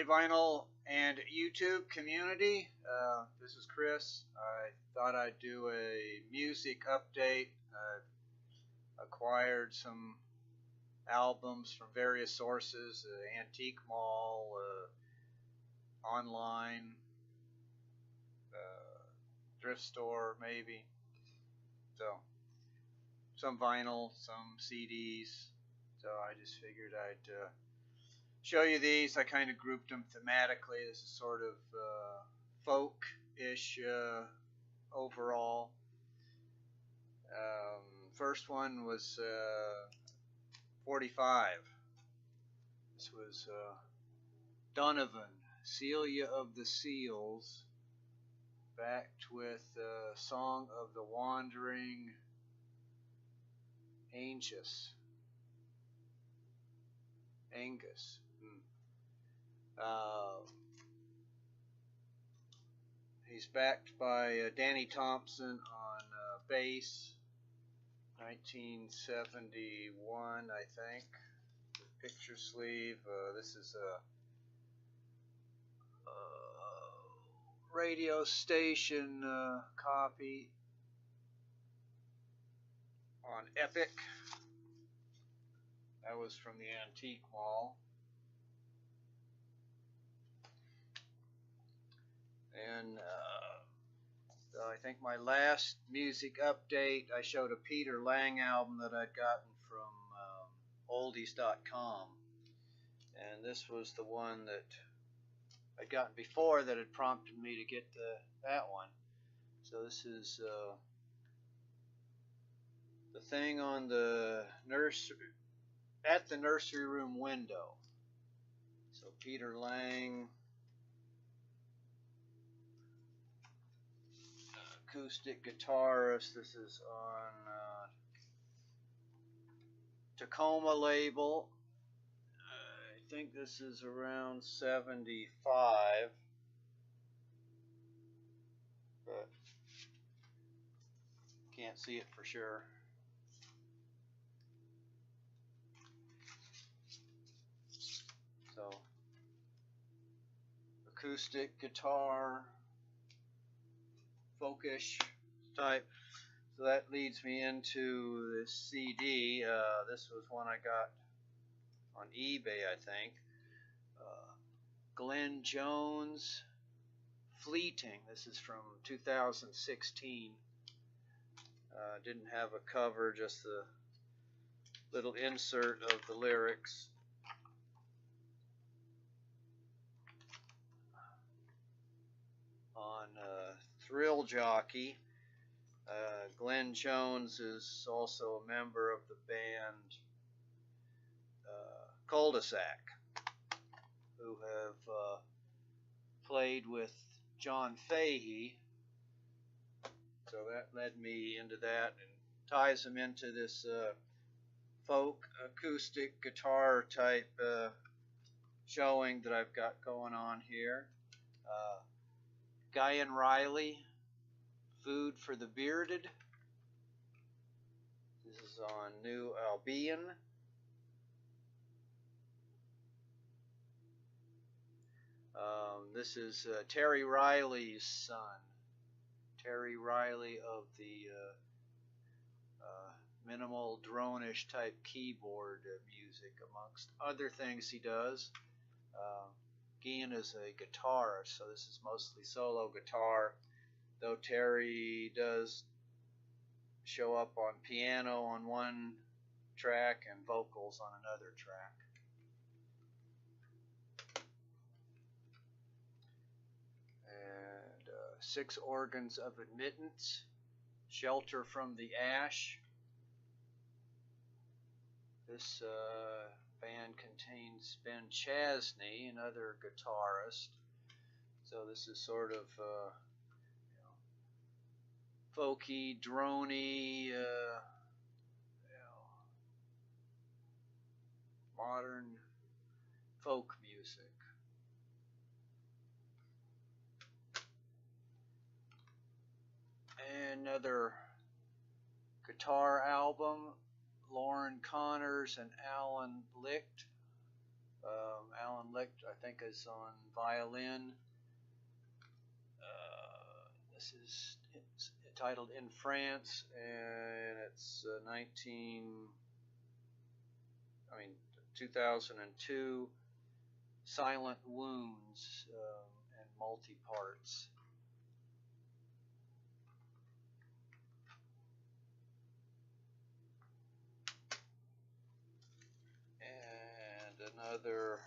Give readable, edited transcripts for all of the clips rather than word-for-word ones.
Hey Vinyl and YouTube community, this is Chris. I thought I'd do a music update. I acquired some albums from various sources, Antique Mall, online, thrift store maybe. So some vinyl, some CDs. So I just figured I'd show you these. I kind of grouped them thematically. This is sort of folk-ish overall. First one was 45. This was Donovan, Celia of the Seals, backed with Song of the Wandering Angus. He's backed by Danny Thompson on bass, 1971, I think. Picture sleeve. This is a radio station copy on Epic. That was from the Antique Mall. And I think my last music update, I showed a Peter Lang album that I'd gotten from oldies.com. And this was the one that I'd gotten before that had prompted me to get that one. So this is the thing on the at the nursery room window. So Peter Lang, acoustic guitarist. This is on Tacoma label. I think this is around 75, but can't see it for sure. So acoustic guitar, folkish type. So that leads me into this CD. This was one I got on eBay, I think. Glenn Jones, Fleeting. This is from 2016. Didn't have a cover, just the little insert of the lyrics. On Thrill Jockey, Glenn Jones is also a member of the band Cul-de-sac, who have played with John Fahey. So that led me into that and ties them into this folk acoustic guitar type showing that I've got going on here. Guy and Riley, Food for the Bearded. This is on New Albion. This is Terry Riley's son. Terry Riley of the minimal drone-ish type keyboard music, amongst other things he does. Gian is a guitarist, so this is mostly solo guitar, though Terry does show up on piano on one track and vocals on another track. And Six Organs of Admittance, Shelter from the Ash. This band contains Ben Chasney, another guitarist. So this is sort of folky, droney, modern folk music. Another guitar album, Lauren Connors and Alan Licht, Alan Licht, I think, is on violin. This is it's titled In France, and it's 2002, Silent Wounds, and multi-parts. And another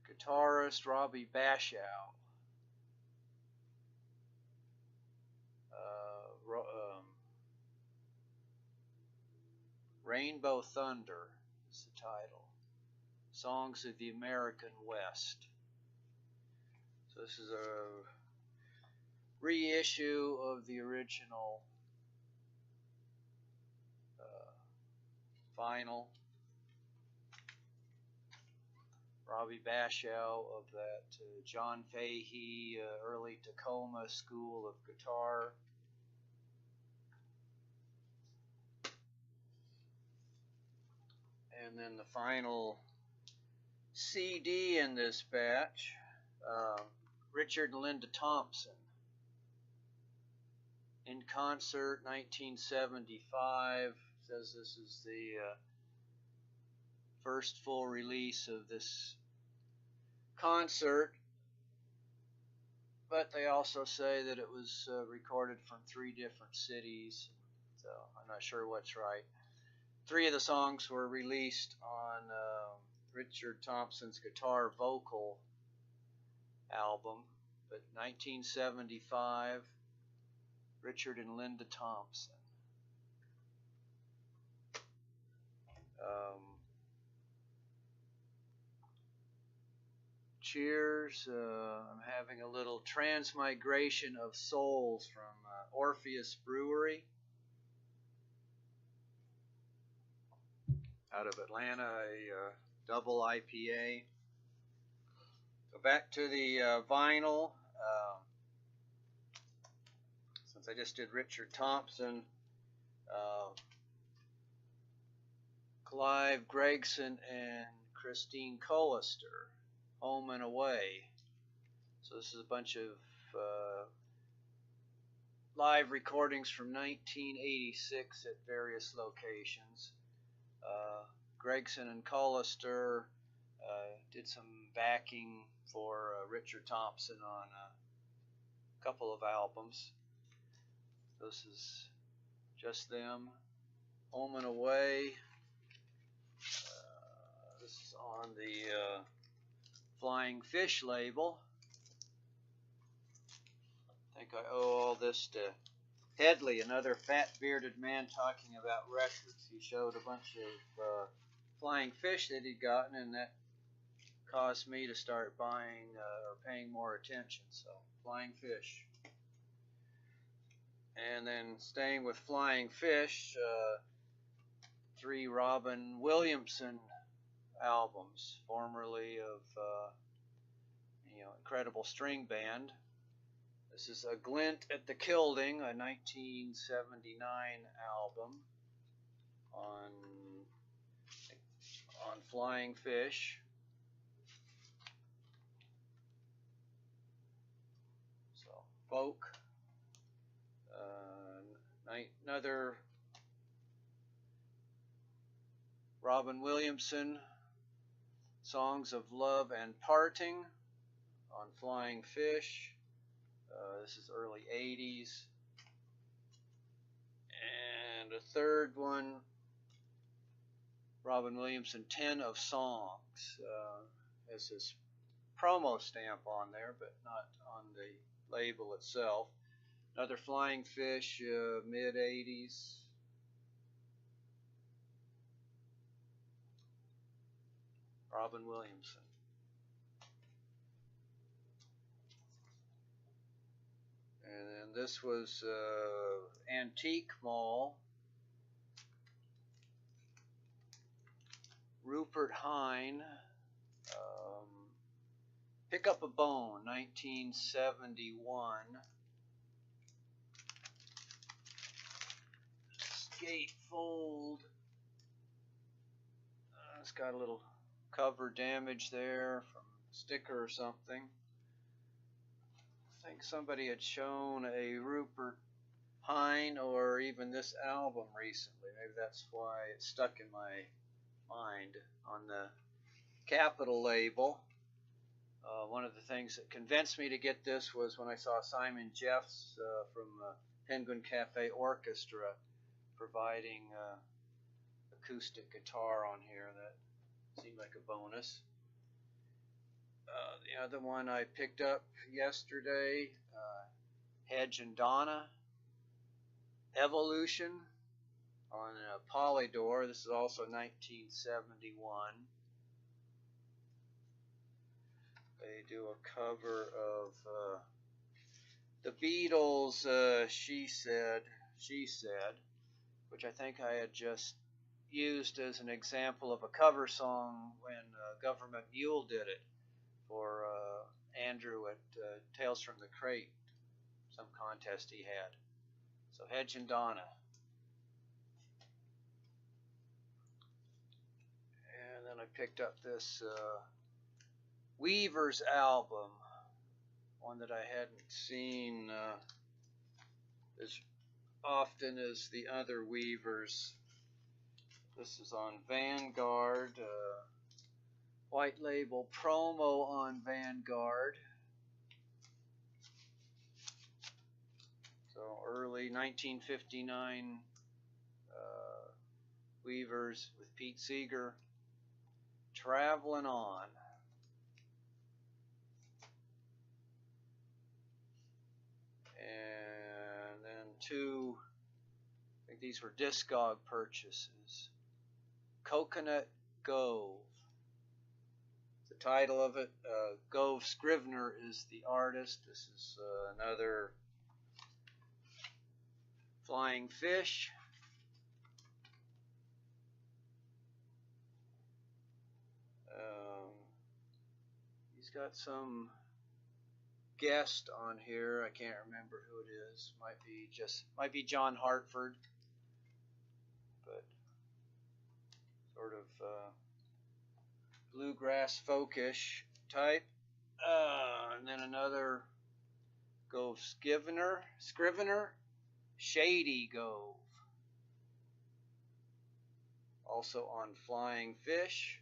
guitarist, Robbie Bashow. Rainbow Thunder is the title. Songs of the American West. So this is a reissue of the original vinyl. Robbie Bashow of that John Fahey early Tacoma School of Guitar. And then the final CD in this batch, Richard and Linda Thompson. In Concert, 1975. Says this is the first full release of this concert, but they also say that it was recorded from 3 different cities, so I'm not sure what's right. 3 of the songs were released on Richard Thompson's guitar vocal album, but 1975, Richard and Linda Thompson. Cheers. I'm having a little Transmigration of Souls from Orpheus Brewery out of Atlanta, a double IPA. So back to the vinyl. Since I just did Richard Thompson, Clive Gregson and Christine Collister, Home and Away. So this is a bunch of live recordings from 1986 at various locations. Gregson and Collister did some backing for Richard Thompson on a couple of albums. This is just them. Home and Away. This is on the Flying Fish label. I think I owe all this to Headley, another fat bearded man talking about records. He showed a bunch of Flying Fish that he'd gotten, and that caused me to start buying or paying more attention. So Flying Fish. And then staying with Flying Fish, 3 Robin Williamson albums, formerly of Incredible String Band. This is A Glint at the Kilding, a 1979 album on Flying Fish. So folk. Another Robin Williamson, Songs of Love and Parting on Flying Fish. This is early 80s. And a third one, Robin Williamson, 10 of Songs. Has this promo stamp on there, but not on the label itself. Another Flying Fish, mid-80s. Robin Williamson. And then this was Antique Mall. Rupert Hine. Pick Up a Bone, 1971. gatefold. It's got a little cover damage there from a sticker or something. I think somebody had shown a Rupert Hine or even this album recently. Maybe that's why it stuck in my mind on the Capitol label. One of the things that convinced me to get this was when I saw Simon Jeffs from Penguin Cafe Orchestra providing acoustic guitar on here. That seemed like a bonus. The other one I picked up yesterday, Hedge and Donna, Evolution on Polydor. This is also 1971. They do a cover of the Beatles' She Said, which I think I had just used as an example of a cover song when Government Mule did it for Andrew at Tales from the Crate, some contest he had. So Hedge and Donna. And then I picked up this Weavers album, one that I hadn't seen as often as the other Weavers. This is on Vanguard, white label promo on Vanguard. So early 1959 Weavers with Pete Seeger, Traveling On. And then two, I think these were Discog purchases. Coconut Grove. The title of it, Gove Scrivener is the artist. This is another Flying Fish. He's got some guest on here. I can't remember who it is. Might be John Hartford, but sort of bluegrass folkish type. And then another Gove Scrivener, Shady Gove, also on Flying Fish.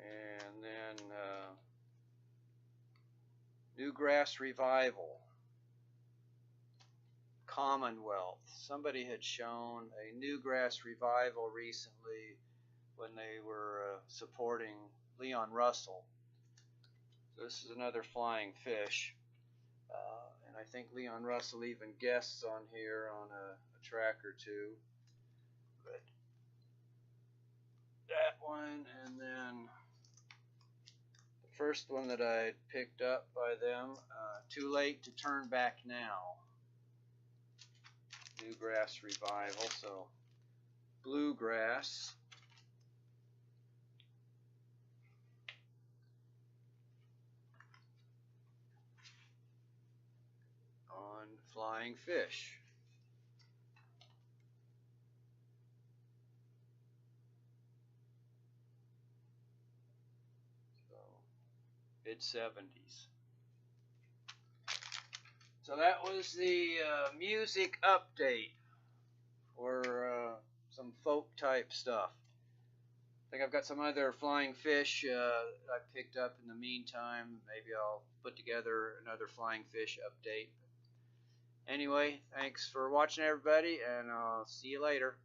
And then Newgrass Revival, Commonwealth. Somebody had shown a Newgrass Revival recently when they were supporting Leon Russell. So this is another Flying Fish. And I think Leon Russell even guests on here on a track or two. But that one, and then the first one that I picked up by them, Too Late to Turn Back Now. Newgrass Revival, so bluegrass. On Flying Fish. So mid-70s. So that was the music update for some folk type stuff. I think I've got some other Flying Fish I picked up in the meantime. Maybe I'll put together another Flying Fish update. Anyway, thanks for watching, everybody, and I'll see you later.